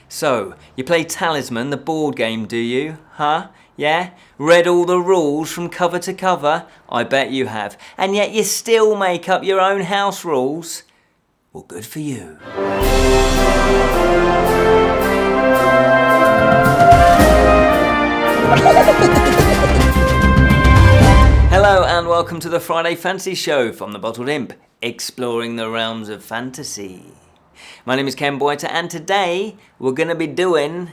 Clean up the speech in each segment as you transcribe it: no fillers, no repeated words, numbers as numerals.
So, you play Talisman, the board game, do you? Huh? Yeah? Read all the rules from cover to cover? I bet you have. And yet you still make up your own house rules? Well, good for you. Hello and welcome to the Friday Fantasy Show from the Bottled Imp, exploring the realms of fantasy. My name is Ken Boyter and today we're going to be doing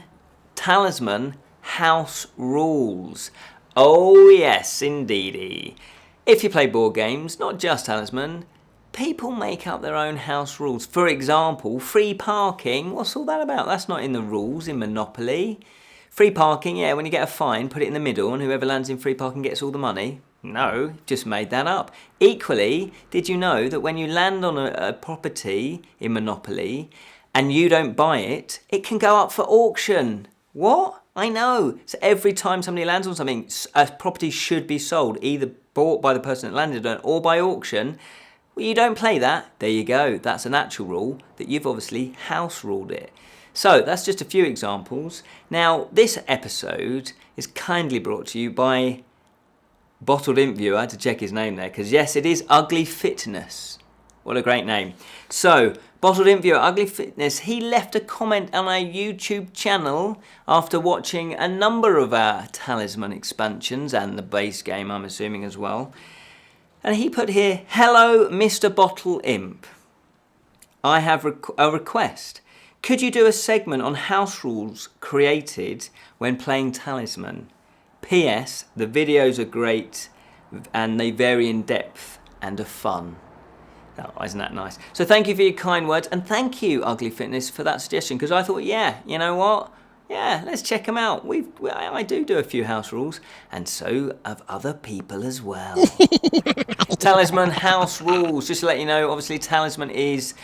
Talisman House Rules. Oh yes, indeedy. If you play board games, not just Talisman, people make up their own house rules. For example, free parking, what's all that about? That's not in the rules in Monopoly. Free parking, yeah, when you get a fine, put it in the middle and whoever lands in free parking gets all the money. No, just made that up. Equally, did you know that when you land on a property in Monopoly and you don't buy it, it can go up for auction? What? I know. So every time somebody lands on something, a property should be sold, either bought by the person that landed on it or by auction. Well, you don't play that. There you go. That's a natural rule that you've obviously house ruled it. So that's just a few examples. Now, this episode is kindly brought to you by Bottled Imp viewer. I had to check his name there because yes, it is Ugly Fitness. What a great name. So, Bottled Imp viewer, Ugly Fitness, he left a comment on our YouTube channel after watching a number of our Talisman expansions and the base game, I'm assuming as well. And he put here, "Hello, Mr. Bottled Imp. I have a request. Could you do a segment on house rules created when playing Talisman? P.S. The videos are great and they vary in depth and are fun." Oh, isn't that nice? So thank you for your kind words and thank you, Ugly Fitness, for that suggestion because I thought, yeah, you know what? Yeah, let's check them out. I do a few house rules and so have other people as well. Talisman House Rules. Just to let you know, obviously Talisman is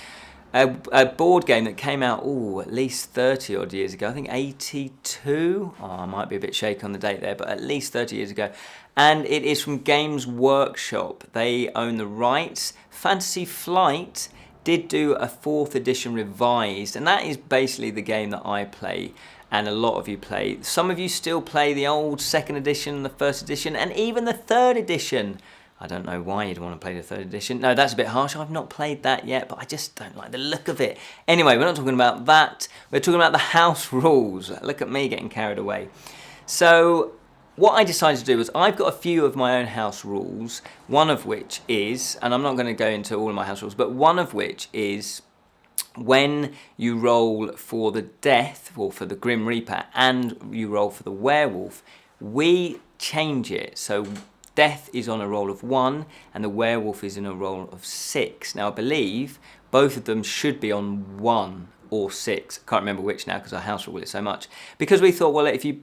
a board game that came out, at least 30 odd years ago. I think 82. I might be a bit shaky on the date there, but at least 30 years ago. And it is from Games Workshop. They own the rights. Fantasy Flight did do a 4th edition revised, and that is basically the game that I play. And a lot of you play. Some of you still play the old 2nd edition, the 1st edition, and even the 3rd edition. I don't know why you'd want to play the 3rd edition. No, that's a bit harsh. I've not played that yet, but I just don't like the look of it. Anyway, we're not talking about that. We're talking about the house rules. Look at me getting carried away. So what I decided to do was I've got a few of my own house rules, one of which is, and I'm not going to go into all of my house rules, but one of which is when you roll for the death, or for the Grim Reaper, and you roll for the werewolf, we change it. So death is on a roll of 1 and the werewolf is in a roll of 6. Now I believe both of them should be on 1 or 6. I can't remember which now because I house rule it so much. Because we thought, well, if you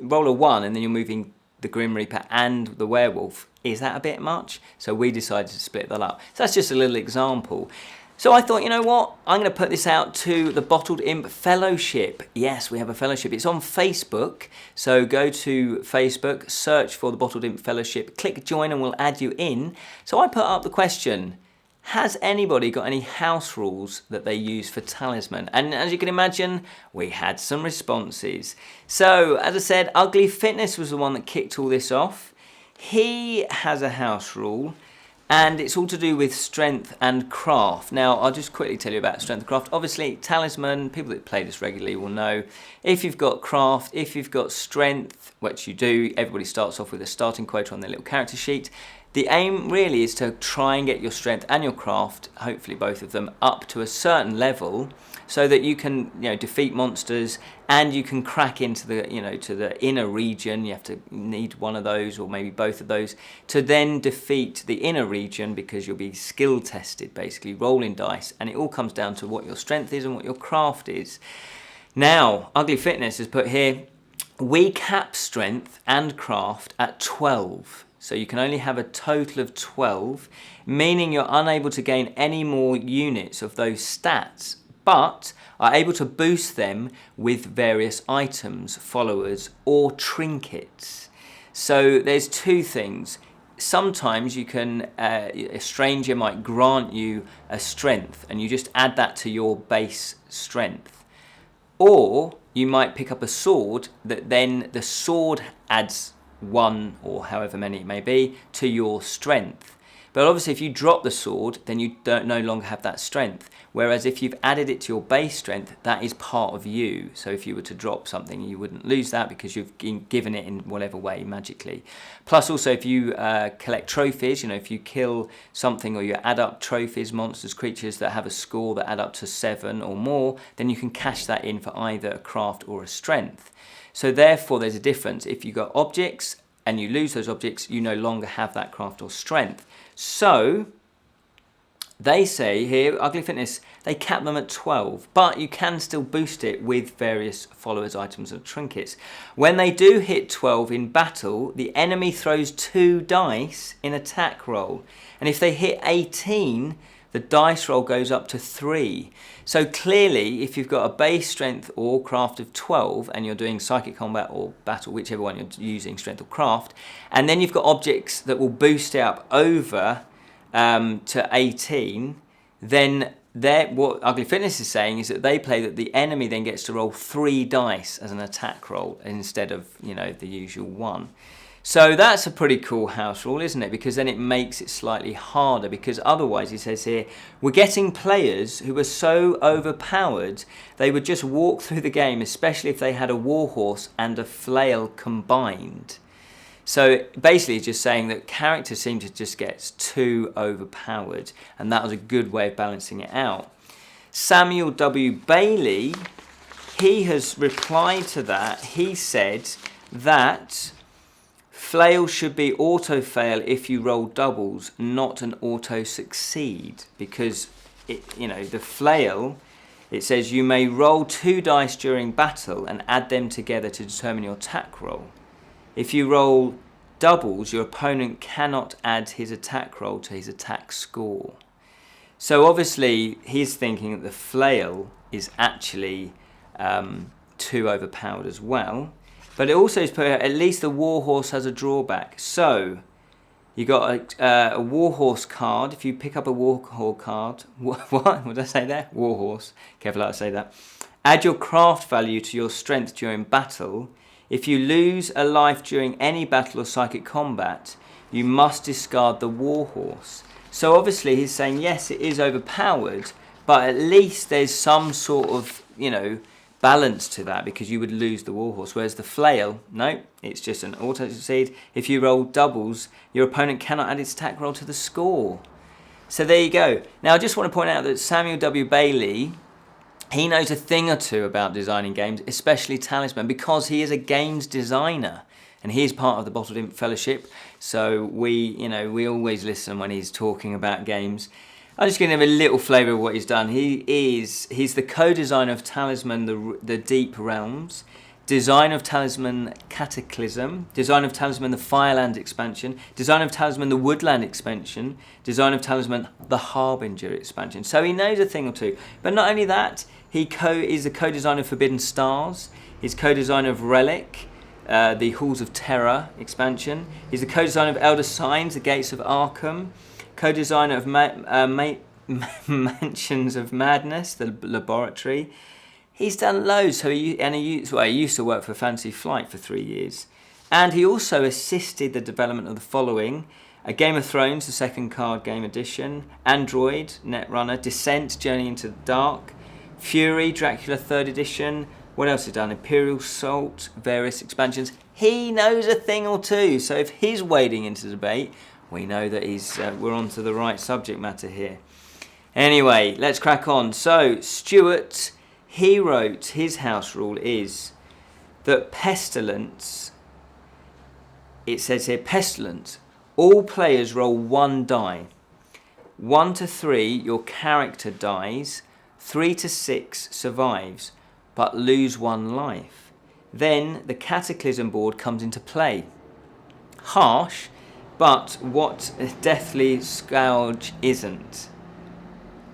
roll a 1 and then you're moving the Grim Reaper and the werewolf, is that a bit much? So we decided to split that up. So that's just a little example. So I thought, you know what, I'm going to put this out to the Bottled Imp Fellowship. Yes, we have a fellowship. It's on Facebook. So go to Facebook, search for the Bottled Imp Fellowship, click join and we'll add you in. So I put up the question, has anybody got any house rules that they use for Talisman? And as you can imagine, we had some responses. So as I said, Ugly Fitness was the one that kicked all this off. He has a house rule. And it's all to do with strength and craft. Now, I'll just quickly tell you about strength and craft. Obviously, Talisman, people that play this regularly will know, if you've got craft, if you've got strength, which you do, everybody starts off with a starting quota on their little character sheet. The aim really is to try and get your strength and your craft, hopefully both of them, up to a certain level so that you can, defeat monsters and you can crack into the, to the inner region. You have to need one of those or maybe both of those to then defeat the inner region because you'll be skill tested, basically rolling dice, and it all comes down to what your strength is and what your craft is. Now, Ugly Fitness has put here, we cap strength and craft at 12. So you can only have a total of 12, meaning you're unable to gain any more units of those stats, but are able to boost them with various items, followers, or trinkets. So there's two things. Sometimes you can, a stranger might grant you a strength, and you just add that to your base strength. Or you might pick up a sword that then the sword adds 1 or however many it may be to your strength. But obviously if you drop the sword, then you don't no longer have that strength. Whereas if you've added it to your base strength, that is part of you. So if you were to drop something, you wouldn't lose that because you've given it in whatever way magically. Plus also if you collect trophies, if you kill something or you add up trophies, monsters, creatures that have a score that add up to 7 or more, then you can cash that in for either a craft or a strength. So therefore there's a difference. If you got objects and you lose those objects, you no longer have that craft or strength. So they say here, Ugly Fitness, they cap them at 12, but you can still boost it with various followers, items and trinkets. When they do hit 12 in battle, the enemy throws 2 dice in attack roll. And if they hit 18, the dice roll goes up to 3. So clearly, if you've got a base strength or craft of 12, and you're doing psychic combat or battle, whichever one you're using, strength or craft, and then you've got objects that will boost it up over to 18, then what Ugly Fitness is saying is that they play that the enemy then gets to roll 3 dice as an attack roll instead of, the usual 1. So that's a pretty cool house rule, isn't it? Because then it makes it slightly harder, because otherwise, he says here, we're getting players who are so overpowered, they would just walk through the game, especially if they had a warhorse and a flail combined. So basically it's just saying that characters seem to just get too overpowered, and that was a good way of balancing it out. Samuel W. Bailey, he has replied to that. He said that flail should be auto-fail if you roll doubles, not an auto-succeed, because the flail, it says you may roll 2 dice during battle and add them together to determine your attack roll. If you roll doubles, your opponent cannot add his attack roll to his attack score. So obviously he's thinking that the flail is actually too overpowered as well. But it also is at least the warhorse has a drawback. So you got a warhorse card. If you pick up a warhorse card, what did I say there? Warhorse. Careful how I say that. Add your craft value to your strength during battle. If you lose a life during any battle or psychic combat, you must discard the warhorse. So obviously he's saying, yes, it is overpowered, but at least there's some sort of, balance to that, because you would lose the warhorse. Whereas the flail, no, it's just an auto-succeed. If you roll doubles, your opponent cannot add its attack roll to the score. So there you go. Now I just want to point out that Samuel W. Bailey, he knows a thing or two about designing games, especially Talisman, because he is a games designer and he is part of the Bottled Imp Fellowship. So we always listen when he's talking about games. I'm just going to give a little flavour of what he's done. He's the co-designer of Talisman, the Deep Realms, design of Talisman Cataclysm, design of Talisman the Fireland expansion, design of Talisman the Woodland expansion, design of Talisman the Harbinger expansion. So he knows a thing or two. But not only that, he is the co-designer of Forbidden Stars. He's co-designer of Relic, the Halls of Terror expansion. He's the co-designer of Elder Signs, the Gates of Arkham. Co-designer of Mansions of Madness, the laboratory. He's done loads. So he used to work for Fantasy Flight for 3 years. And he also assisted the development of the following: A Game of Thrones, the second card game edition, Android, Netrunner, Descent, Journey into the Dark, Fury, Dracula 3rd edition. What else has he done? Imperial Salt, various expansions. He knows a thing or two. So if he's wading into the debate, we know that we're on to the right subject matter here. Anyway, let's crack on. So Stuart, he wrote, his house rule is that Pestilence, it says here, Pestilence, all players roll 1 die. 1 to 3, your character dies. 3 to 6 survives, but lose 1 life. Then the Cataclysm board comes into play. Harsh, but what Deathly Scourge isn't.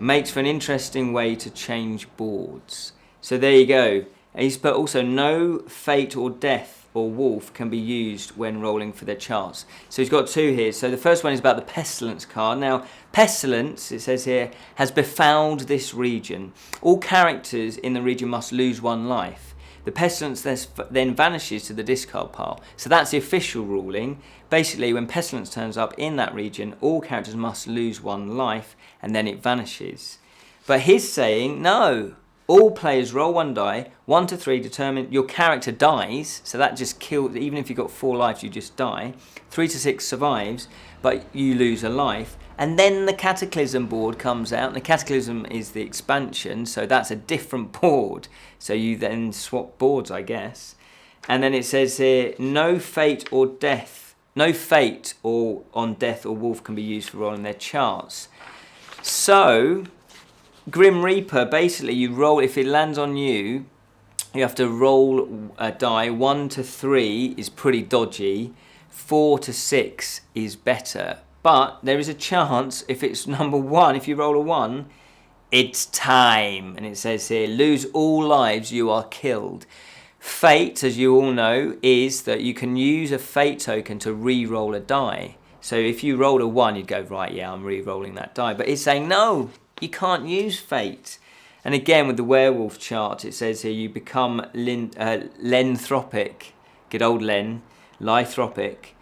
Makes for an interesting way to change boards. So there you go. And he's put also no fate or death or wolf can be used when rolling for their charts. So he's got two here. So the first one is about the Pestilence card. Now, Pestilence, it says here, has befouled this region. All characters in the region must lose 1 life. The Pestilence then vanishes to the discard pile. So that's the official ruling. Basically, when Pestilence turns up in that region, all characters must lose 1 life, and then it vanishes. But he's saying, no, all players roll 1 die, 1 to 3 determine your character dies, so that just kills, even if you've got 4 lives, you just die. 3 to 6 survives, but you lose a life. And then the Cataclysm board comes out, and the Cataclysm is the expansion, so that's a different board. So you then swap boards, I guess. And then it says here, no fate or on death or wolf can be used for rolling their charts. So, Grim Reaper, basically you roll, if it lands on you, you have to roll a die. 1 to 3 is pretty dodgy, 4 to 6 is better. But there is a chance, if it's number 1, if you roll a 1, it's time. And it says here, lose all lives, you are killed. Fate, as you all know, is that you can use a fate token to re-roll a die. So if you rolled a 1, you'd go, right, yeah, I'm re-rolling that die. But it's saying, no, you can't use fate. And again, with the werewolf chart, it says here, you become lenthropic. Good old Len, lythropic,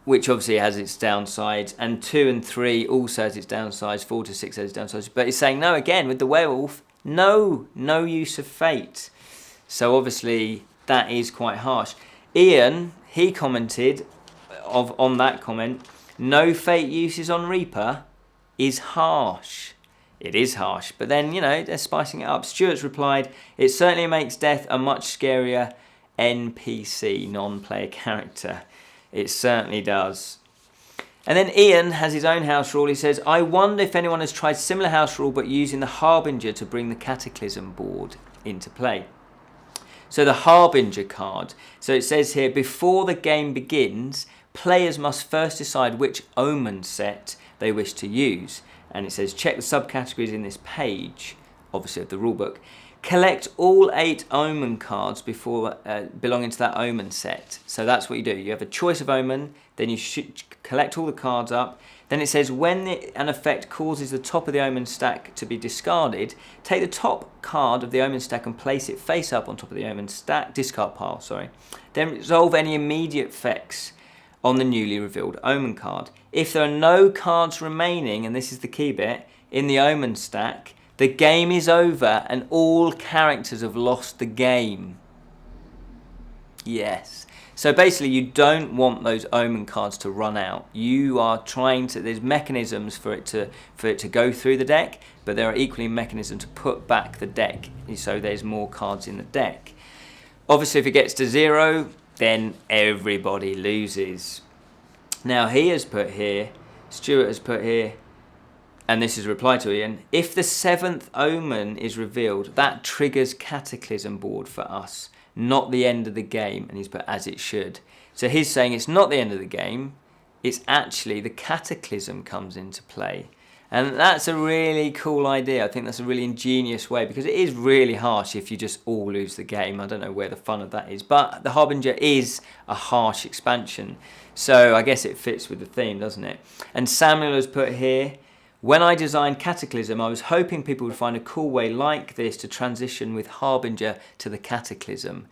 which obviously has its downsides, and 2 and 3 also has its downsides, 4 to 6 has its downsides, but it's saying no again with the werewolf, no use of fate. So obviously that is quite harsh. Ian, he commented on that comment, no fate uses on Reaper is harsh. It is harsh, but then, you know, they're spicing it up. Stuart's replied, it certainly makes death a much scarier NPC, non-player character. It certainly does. And then Ian has his own house rule. He says, I wonder if anyone has tried similar house rule but using the Harbinger to bring the Cataclysm board into play. So the Harbinger card. So it says here, before the game begins, players must first decide which omen set they wish to use. And it says, check the subcategories in this page, obviously of the rulebook. Collect all 8 omen cards before belonging to that omen set. So that's what you do. You have a choice of omen, then you should collect all the cards up. Then it says when an effect causes the top of the omen stack to be discarded, take the top card of the omen stack and place it face up on top of the omen stack, discard pile, sorry. Then resolve any immediate effects on the newly revealed omen card. If there are no cards remaining, and this is the key bit, in the omen stack, the game is over and all characters have lost the game. Yes. So basically you don't want those omen cards to run out. You are trying to, there's mechanisms for it to go through the deck, but there are equally mechanisms to put back the deck so there's more cards in the deck. Obviously if it gets to 0, then everybody loses. Now he has put here, Stuart has put here, and this is a reply to Ian, if the 7th omen is revealed, that triggers Cataclysm board for us, not the end of the game. And he's put as it should. So he's saying it's not the end of the game, it's actually the Cataclysm comes into play. And that's a really cool idea. I think that's a really ingenious way, because it is really harsh if you just all lose the game. I don't know where the fun of that is. But the Harbinger is a harsh expansion. So I guess it fits with the theme, doesn't it? And Samuel has put here, when I designed Cataclysm, I was hoping people would find a cool way like this to transition with Harbinger to the Cataclysm.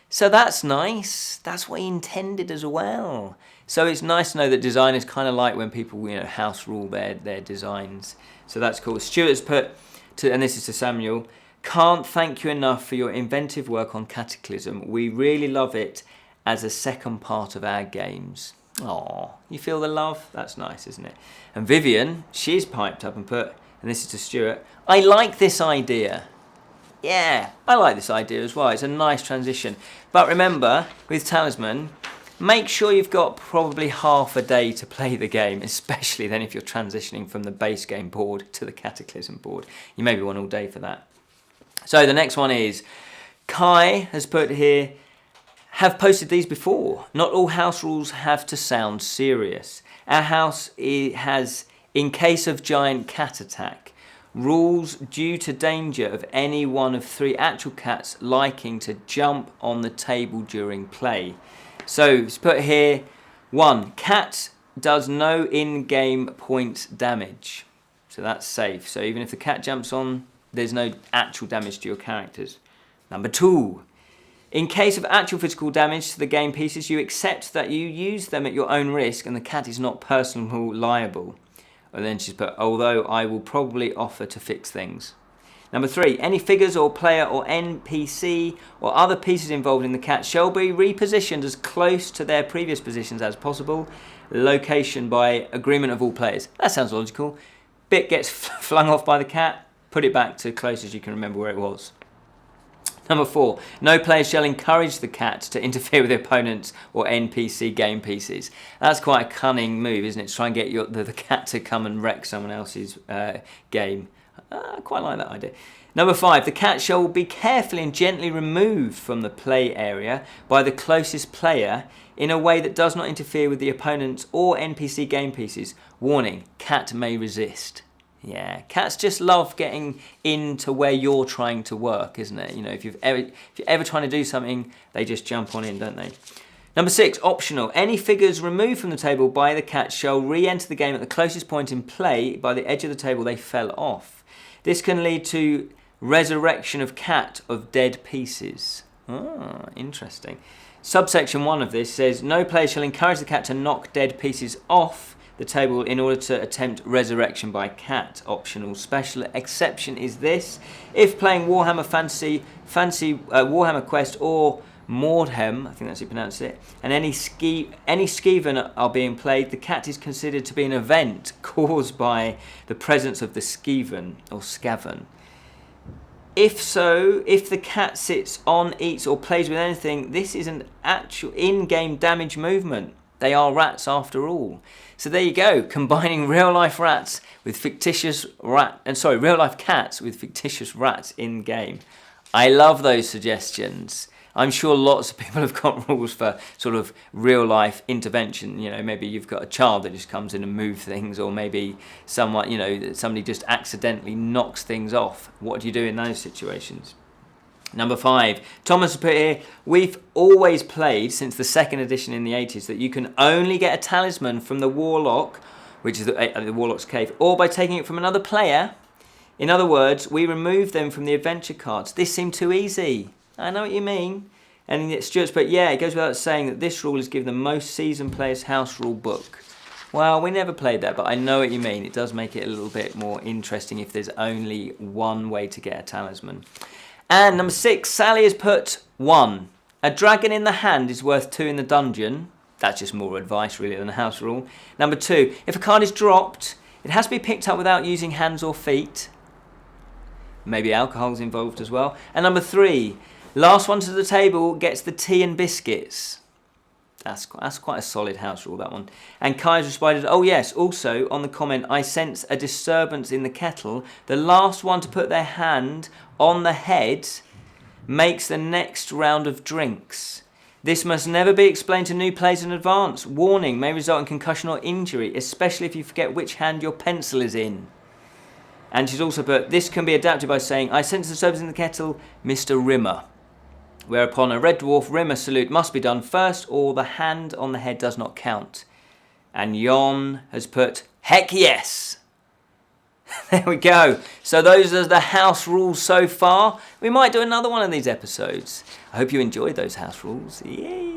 So that's nice. That's what he intended as well. So it's nice to know that designers kind of like when people, you know, house rule their designs. So that's cool. Stuart's put, and this is to Samuel, can't thank you enough for your inventive work on Cataclysm. We really love it as a second part of our games. Aww, you feel the love? That's nice, isn't it? And Vivian, she's piped up and put, and this is to Stuart, I like this idea. Yeah, I like this idea as well. It's a nice transition. But remember, with Talisman, make sure you've got probably half a day to play the game, especially then if you're transitioning from the base game board to the Cataclysm board. You maybe want all day for that. So the next one is, Kai has put here, have posted these before. Not all house rules have to sound serious. Our house has, in case of giant cat attack, Rules due to danger of any one of 3 actual cats liking to jump on the table during play. So it's put here, 1, cat does no in-game points damage. So that's safe. So even if the cat jumps on, there's no actual damage to your characters. Number 2, in case of actual physical damage to the game pieces, you accept that you use them at your own risk and the cat is not personally liable. And then she's put, although I will probably offer to fix things. Number 3, any figures or player or NPC or other pieces involved in the cat shall be repositioned as close to their previous positions as possible. Location by agreement of all players. That sounds logical. Bit gets flung off by the cat, put it back to close as you can remember where it was. Number 4, no player shall encourage the cat to interfere with the opponents or NPC game pieces. That's quite a cunning move, isn't it? To try and get the cat to come and wreck someone else's game. I quite like that idea. Number 5, the cat shall be carefully and gently removed from the play area by the closest player in a way that does not interfere with the opponents or NPC game pieces. Warning, cat may resist. Yeah, cats just love getting into where you're trying to work, isn't it? You know, if you're ever trying to do something, they just jump on in, don't they? Number 6, optional. Any figures removed from the table by the cat shall re-enter the game at the closest point in play by the edge of the table they fell off. This can lead to resurrection of cat of dead pieces. Ah, interesting. Subsection 1 of this says, no player shall encourage the cat to knock dead pieces off the table in order to attempt resurrection by cat. Optional. Special exception is this: if playing Warhammer Warhammer Quest or Mordheim, I think that's how you pronounce it, and any Skaven are being played, the cat is considered to be an event caused by the presence of the Skaven or Skaven. If so, if the cat sits on, eats or plays with anything, this is an actual in-game damage movement. They are rats after all. So there you go, combining real-life rats with fictitious real-life cats with fictitious rats in game. I love those suggestions. I'm sure lots of people have got rules for sort of real-life intervention. You know, maybe you've got a child that just comes in and moves things, or maybe someone, you know, somebody just accidentally knocks things off. What do you do in those situations? Number 5, Thomas put here, we've always played since the 2nd edition in the 80s that you can only get a talisman from the Warlock, which is the Warlock's cave, or by taking it from another player. In other words, we remove them from the adventure cards. This seemed too easy. I know what you mean. And yet Stuart's put, yeah, it goes without saying that this rule is given the most seasoned player's house rule book. Well, we never played that, but I know what you mean. It does make it a little bit more interesting if there's only one way to get a talisman. And number 6, Sally has put 1. A dragon in the hand is worth 2 in the dungeon. That's just more advice really than a house rule. Number 2, if a card is dropped, it has to be picked up without using hands or feet. Maybe alcohol's involved as well. And number 3, last one to the table gets the tea and biscuits. That's quite a solid house rule, that one. And Kai's responded, oh yes, also on the comment, I sense a disturbance in the kettle. The last one to put their hand on the head makes the next round of drinks. This must never be explained to new players in advance. Warning, may result in concussion or injury, especially if you forget which hand your pencil is in. And she's also put, this can be adapted by saying, I sense a disturbance in the kettle, Mr. Rimmer. Whereupon a red dwarf Rimmer salute must be done first, or the hand on the head does not count. And Jon has put, heck yes! There we go. So those are the house rules so far. We might do another one of these episodes. I hope you enjoyed those house rules. Yay!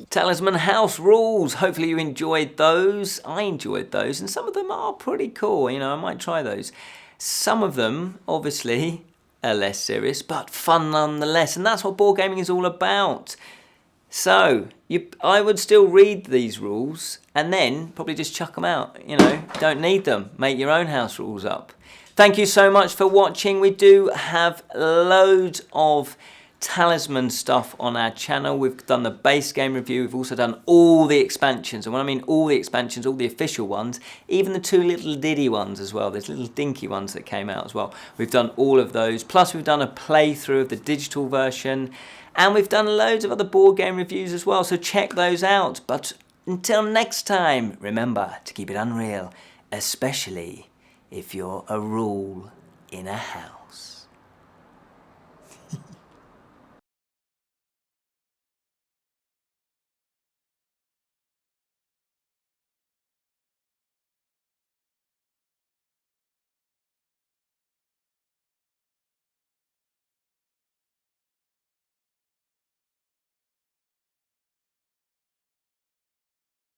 Talisman house rules. Hopefully you enjoyed those. I enjoyed those, and some of them are pretty cool. You know, I might try those. Some of them, obviously, are less serious, but fun nonetheless, and that's what board gaming is all about. So, I would still read these rules and then probably just chuck them out. You know, don't need them. Make your own house rules up. Thank you so much for watching. We do have loads of Talisman stuff on our channel. We've done the base game review. We've also done all the expansions, and when I mean all the expansions, all the official ones, even the 2 little diddy ones as well. There's little dinky ones that came out as well. We've done all of those, plus we've done a playthrough of the digital version, and we've done loads of other board game reviews as well, so check those out. But until next time, remember to keep it unreal, especially if you're a rule in a house.